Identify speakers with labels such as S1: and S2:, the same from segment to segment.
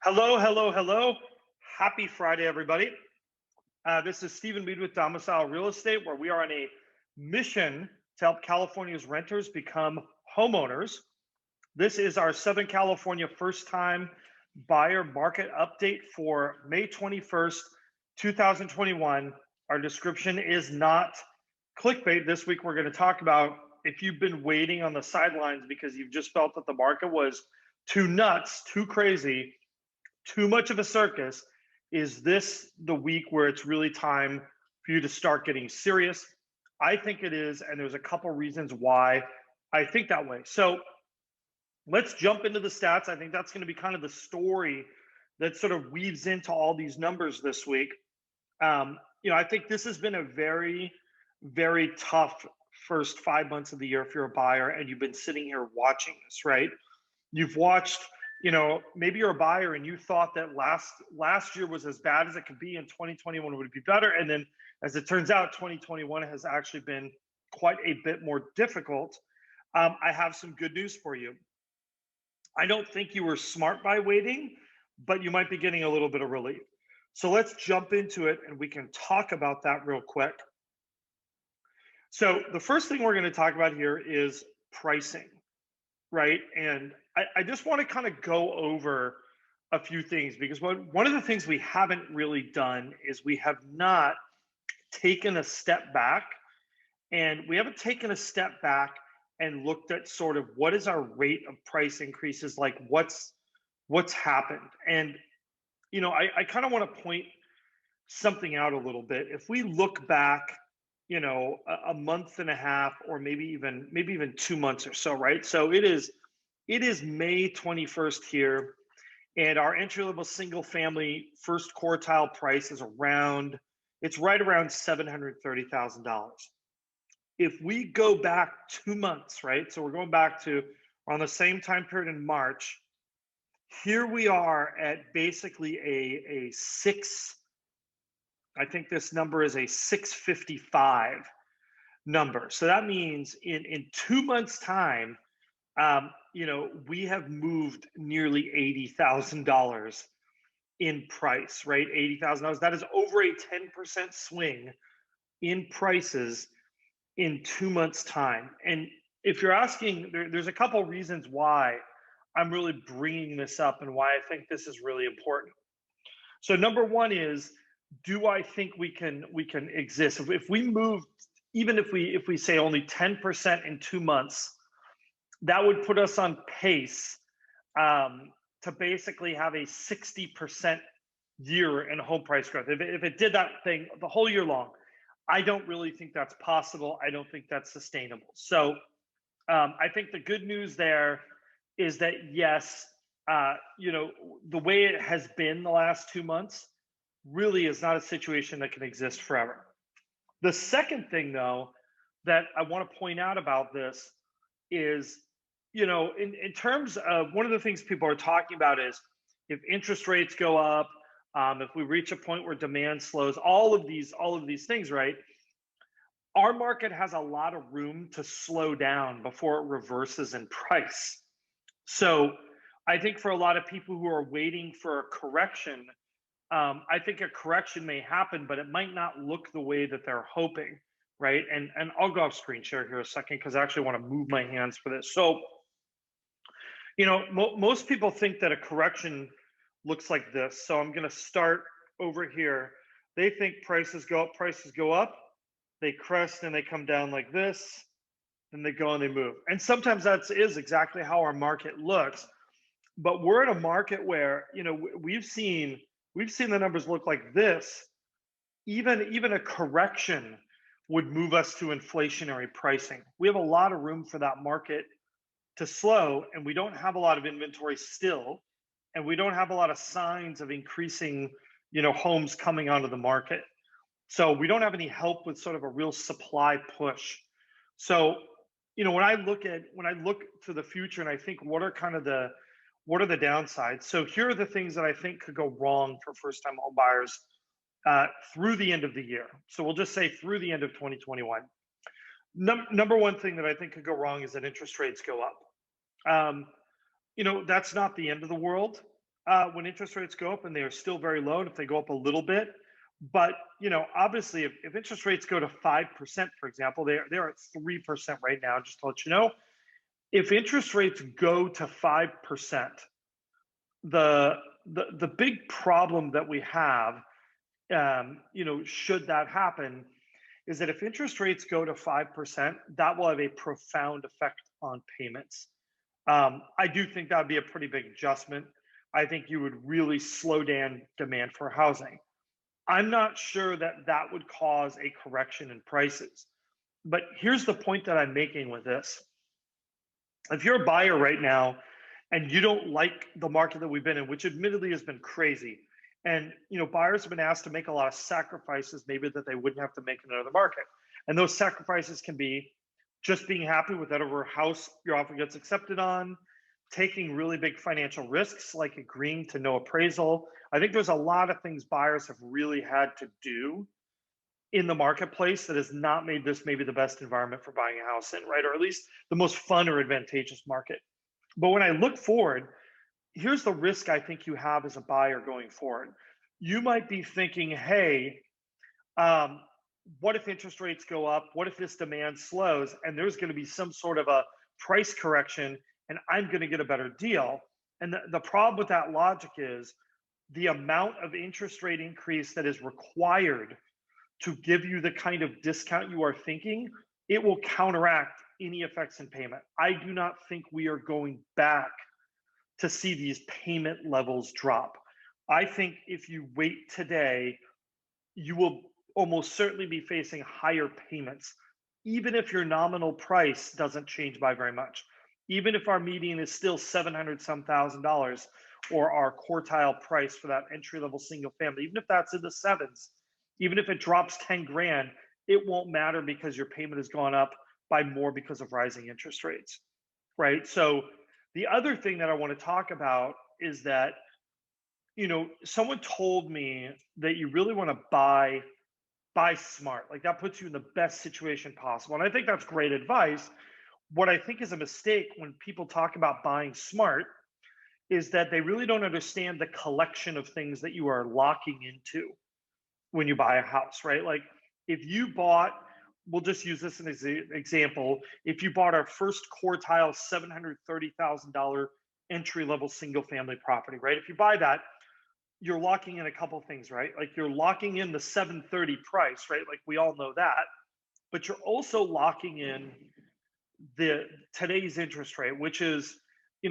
S1: Hello, hello, hello. Happy Friday, everybody. This is Stephen Mead with Domicile Real Estate, where we are on a mission to help California's renters become homeowners. This is our Southern California first time buyer market update for May 21st, 2021. Our description is not clickbait. This week, we're going to talk about if you've been waiting on the sidelines because you've just felt that the market was too nuts, too crazy, too much of a circus. Is this the week where it's really time for you to start getting serious? I think it is, and there's a couple reasons why I think that way. So let's jump into the stats. I think that's going to be kind of the story that sort of weaves into all these numbers this week. I think this has been a very, very tough first 5 months of the year if you're a buyer and you've been sitting here watching this, right? You've watched, maybe you're a buyer and you thought that last year was as bad as it could be and 2021 would be better. And then as it turns out, 2021 has actually been quite a bit more difficult. I have some good news for you. I don't think you were smart by waiting, but you might be getting a little bit of relief. So let's jump into it and we can talk about that real quick. So the first thing we're going to talk about here is pricing, right? And I just want to kind of go over a few things because one of the things we haven't really done is we have not taken a step back, and we haven't taken a step back and looked at sort of what is our rate of price increases, like what's happened. And I kind of want to point something out a little bit. If we look back, a month and a half, or maybe even 2 months or so, right? So it is May 21st here, and our entry level single family first quartile price is right around $730,000. If we go back 2 months, right? So we're going back to on the same time period in March. Here we are at basically a six. I think this number is a 655 number. So that means in 2 months' time, we have moved nearly $80,000 in price, right? $80,000. That is over a 10% swing in prices in 2 months' time. And if you're asking, there's a couple reasons why I'm really bringing this up and why I think this is really important. So number one is, do I think we can exist if we move, even if we say only 10% in 2 months, that would put us on pace to basically have a 60% year in home price growth. If it did that thing the whole year long, I don't really think that's possible. I don't think that's sustainable. So I think the good news there is that yes, the way it has been the last 2 months really is not a situation that can exist forever. The second thing, though, that I want to point out about this is, in terms of one of the things people are talking about is if interest rates go up, if we reach a point where demand slows, all of these things, right? Our market has a lot of room to slow down before it reverses in price. So I think for a lot of people who are waiting for a correction, I think a correction may happen, but it might not look the way that they're hoping, right? And I'll go off screen share here a second because I actually want to move my hands for this. So, most people think that a correction looks like this. So I'm going to start over here. They think prices go up, they crest and they come down like this, then they go and they move. And sometimes that is exactly how our market looks. But we're in a market where, we've seen the numbers look like this. Even a correction would move us to inflationary pricing. We have a lot of room for that market to slow, and we don't have a lot of inventory still, and we don't have a lot of signs of increasing, homes coming onto the market. So we don't have any help with sort of a real supply push. So, when I look to the future and I think what are the downsides? So here are the things that I think could go wrong for first-time home buyers through the end of the year. So we'll just say through the end of 2021. Number one thing that I think could go wrong is that interest rates go up. That's not the end of the world. when interest rates go up, and they are still very low, and if they go up a little bit. But obviously, if interest rates go to 5%, for example, they're at 3% right now. Just to let you know, if interest rates go to 5%, the the big problem that we have, should that happen, is that if interest rates go to 5%, that will have a profound effect on payments. I do think that would be a pretty big adjustment. I think you would really slow down demand for housing. I'm not sure that that would cause a correction in prices. But here's the point that I'm making with this. If you're a buyer right now and you don't like the market that we've been in, which admittedly has been crazy, and buyers have been asked to make a lot of sacrifices maybe that they wouldn't have to make in another market. And those sacrifices can be just being happy with whatever house your offer gets accepted on, taking really big financial risks like agreeing to no appraisal. I think there's a lot of things buyers have really had to do in the marketplace that has not made this maybe the best environment for buying a house in, right? Or at least the most fun or advantageous market. But when I look forward, here's the risk I think you have as a buyer going forward. You might be thinking, hey, um, what if interest rates go up? What if this demand slows and there's going to be some sort of a price correction and I'm going to get a better deal? And the problem with that logic is the amount of interest rate increase that is required to give you the kind of discount you are thinking, it will counteract any effects in payment. I do not think we are going back to see these payment levels drop. I think if you wait today, you will almost certainly be facing higher payments, even if your nominal price doesn't change by very much. Even if our median is still 700 some thousand dollars, or our quartile price for that entry level single family, even if that's in the sevens, even if it drops 10 grand, it won't matter because your payment has gone up by more because of rising interest rates, right? So the other thing that I want to talk about is that, someone told me that you really want to buy smart. Like that puts you in the best situation possible. And I think that's great advice. What I think is a mistake when people talk about buying smart is that they really don't understand the collection of things that you are locking into when you buy a house, right? Like if you bought, we'll just use this as an example. If you bought our first quartile $730,000 entry level single family property, right? If you buy that, you're locking in a couple things, right? Like you're locking in the 730 price, right? Like we all know that, but you're also locking in the today's interest rate, which is,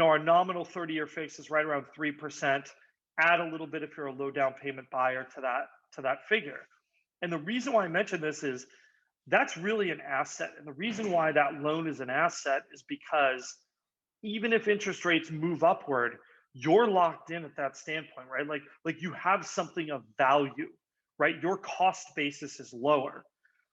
S1: our nominal 30-year fix is right around 3%. Add a little bit if you're a low down payment buyer to that figure. And the reason why I mention this is that's really an asset. And the reason why that loan is an asset is because even if interest rates move upward, you're locked in at that standpoint, right? Like you have something of value, right? Your cost basis is lower.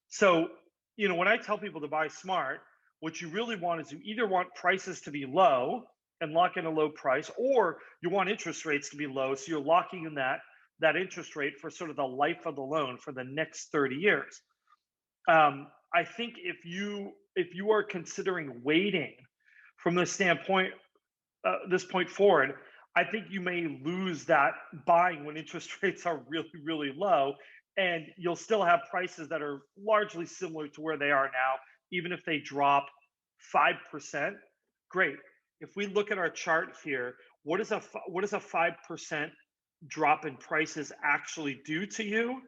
S1: So, when I tell people to buy smart, what you really want is you either want prices to be low and lock in a low price, or you want interest rates to be low. So you're locking in that interest rate for sort of the life of the loan for the next 30 years. I think if you are considering waiting from this standpoint, this point forward, I think you may lose that buying when interest rates are really, really low, and you'll still have prices that are largely similar to where they are now, even if they drop 5%. Great. If we look at our chart here, what does a 5% drop in prices actually do to you?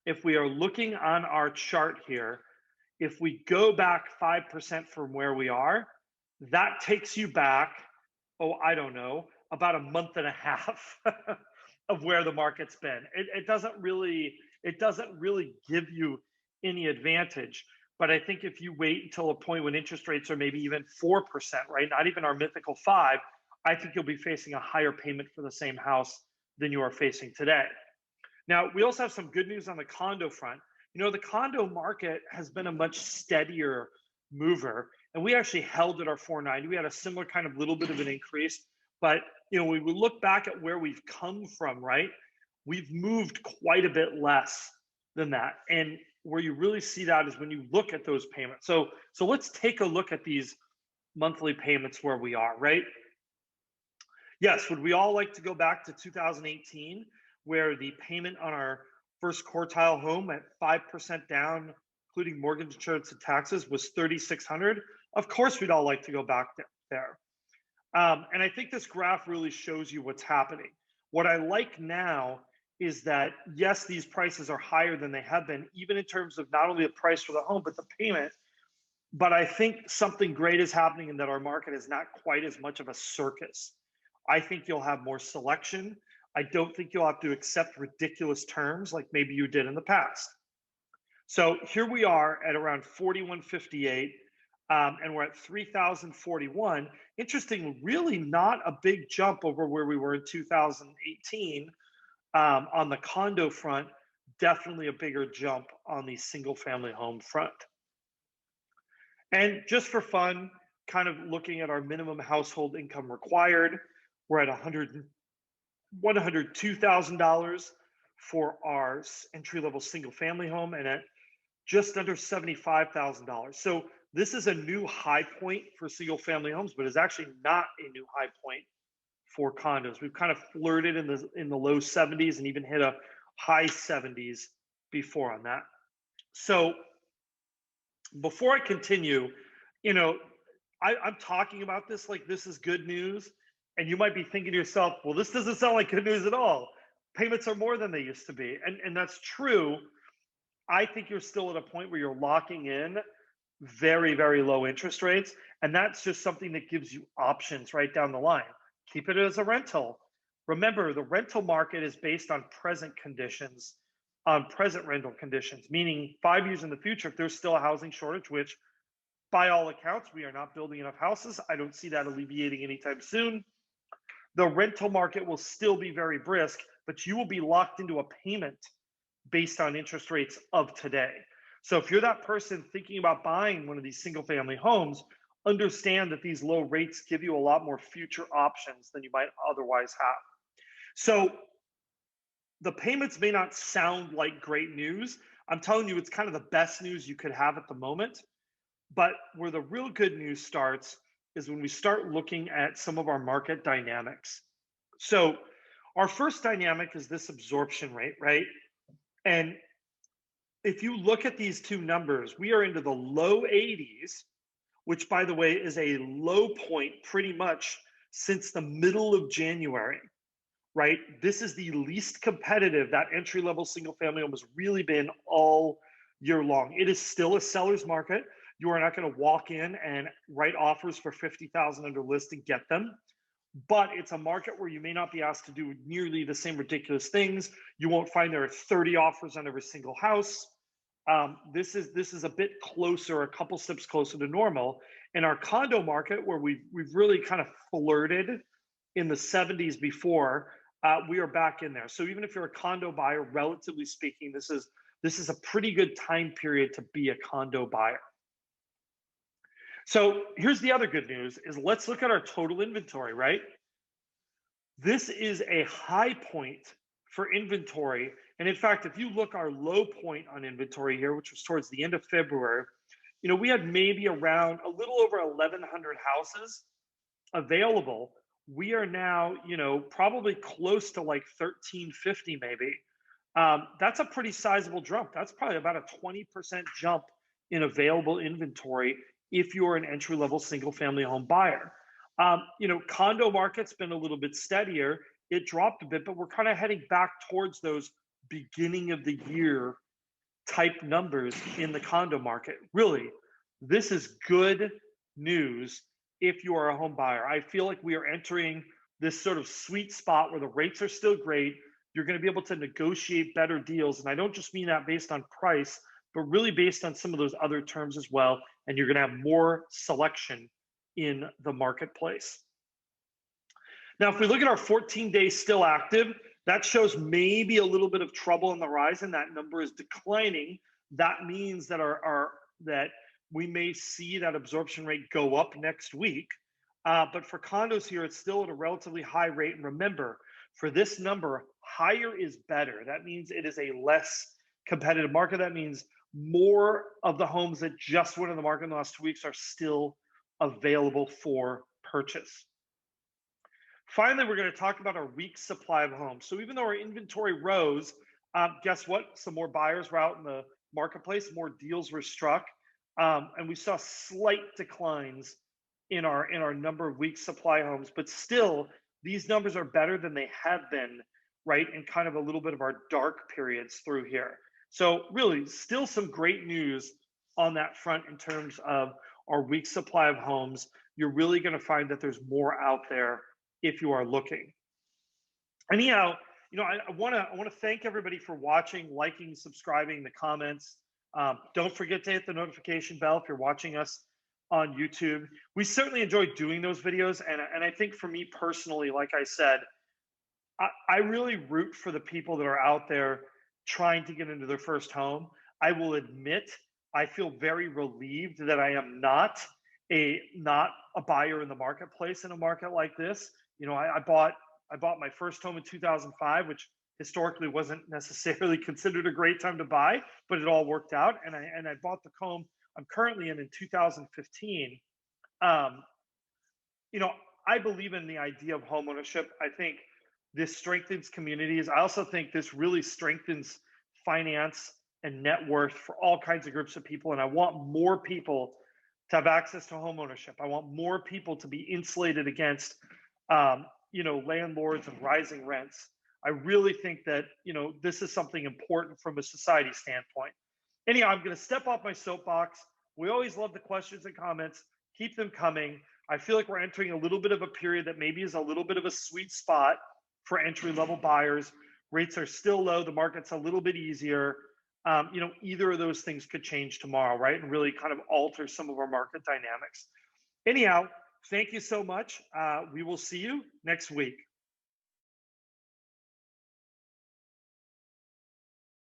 S1: If we are looking on our chart here, if we go back 5% from where we are, that takes you back, I don't know, about a month and a half of where the market's been. It doesn't really give you any advantage. But I think if you wait until a point when interest rates are maybe even 4%, right? Not even our mythical 5, I think you'll be facing a higher payment for the same house than you are facing today. Now, we also have some good news on the condo front. The condo market has been a much steadier mover, and we actually held at our 490. We had a similar kind of little bit of an increase, but when we look back at where we've come from, right? We've moved quite a bit less than that. And where you really see that is when you look at those payments. So let's take a look at these monthly payments where we are, right? Yes, would we all like to go back to 2018, where the payment on our first quartile home at 5% down, including mortgage insurance and taxes, was 3,600? Of course, we'd all like to go back there. And I think this graph really shows you what's happening. What I like now is that, yes, these prices are higher than they have been, even in terms of not only the price for the home, but the payment. But I think something great is happening in that our market is not quite as much of a circus. I think you'll have more selection. I don't think you'll have to accept ridiculous terms like maybe you did in the past. So here we are at around 4158, and we're at 3041. Interesting, really not a big jump over where we were in 2018 on the condo front. Definitely a bigger jump on the single family home front. And just for fun, kind of looking at our minimum household income required, we're at $102,000 for our entry level single family home, and at just under $75,000. So this is a new high point for single family homes, but it's actually not a new high point for condos. We've kind of flirted in the low 70s and even hit a high 70s before on that. So before I continue, I'm talking about this like this is good news, and you might be thinking to yourself, well, this doesn't sound like good news at all. Payments are more than they used to be, and that's true. I think you're still at a point where you're locking in very, very low interest rates, and that's just something that gives you options right down the line. Keep it as a rental. Remember, the rental market is based on present conditions, on present rental conditions, meaning 5 years in the future, if there's still a housing shortage, which by all accounts, we are not building enough houses. I don't see that alleviating anytime soon. The rental market will still be very brisk, but you will be locked into a payment based on interest rates of today. So if you're that person thinking about buying one of these single family homes, understand that these low rates give you a lot more future options than you might otherwise have. So the payments may not sound like great news. I'm telling you, it's kind of the best news you could have at the moment. But where the real good news starts is when we start looking at some of our market dynamics. So our first dynamic is this absorption rate, right? And if you look at these two numbers, we are into the low 80s, which, by the way, is a low point pretty much since the middle of January, right? This is the least competitive that entry level single family home has really been all year long. It is still a seller's market. You are not going to walk in and write offers for 50,000 under list and get them. But it's a market where you may not be asked to do nearly the same ridiculous things. You won't find there are 30 offers on every single house. This is a bit closer, a couple steps closer to normal. In our condo market, where we've really kind of flirted in the 70s before, we are back in there. So even if you're a condo buyer, relatively speaking, this is a pretty good time period to be a condo buyer. So here's the other good news is let's look at our total inventory, right? This is a high point for inventory. And in fact, if you look our low point on inventory here, which was towards the end of February, we had maybe around a little over 1,100 houses available. We are now, probably close to like 1,350 maybe. That's a pretty sizable jump. That's probably about a 20% jump in available inventory if you're an entry-level single-family home buyer. Condo market's been a little bit steadier. It dropped a bit, but we're kind of heading back towards those beginning of the year type numbers in the condo market. Really, this is good news if you are a home buyer. I feel like we are entering this sort of sweet spot where the rates are still great. You're going to be able to negotiate better deals. And I don't just mean that based on price, but really based on some of those other terms as well. And you're going to have more selection in the marketplace. Now, if we look at our 14 days still active, that shows maybe a little bit of trouble on the horizon. That number is declining. That means that that we may see that absorption rate go up next week. But for condos here, it's still at a relatively high rate. And remember, for this number, higher is better. That means it is a less competitive market. That means more of the homes that just went on the market in the last 2 weeks are still available for purchase. Finally, we're going to talk about our weak supply of homes. So even though our inventory rose, guess what? Some more buyers were out in the marketplace, more deals were struck, and we saw slight declines in our number of week supply homes. But still, these numbers are better than they have been, right? In kind of a little bit of our dark periods through here. So really, still some great news on that front in terms of our weak supply of homes. You're really going to find that there's more out there if you are looking. Anyhow, I want to thank everybody for watching, liking, subscribing, the comments. Don't forget to hit the notification bell if you're watching us on YouTube. We certainly enjoy doing those videos, and I think for me personally, like I said, I really root for the people that are out there trying to get into their first home. I will admit I feel very relieved that I am not a buyer in the marketplace in a market like this. I bought my first home in 2005, which historically wasn't necessarily considered a great time to buy, but it all worked out. And I bought the home I'm currently in 2015. Um, you know, I believe in the idea of homeownership. I think this strengthens communities. I also think this really strengthens finance and net worth for all kinds of groups of people. And I want more people to have access to homeownership. I want more people to be insulated against, landlords and rising rents. I really think that, this is something important from a society standpoint. Anyhow, I'm going to step off my soapbox. We always love the questions and comments. Keep them coming. I feel like we're entering a little bit of a period that maybe is a little bit of a sweet spot for entry level buyers. Rates are still low. The market's a little bit easier. Either of those things could change tomorrow, right? And really kind of alter some of our market dynamics. Anyhow, thank you so much. We will see you next week.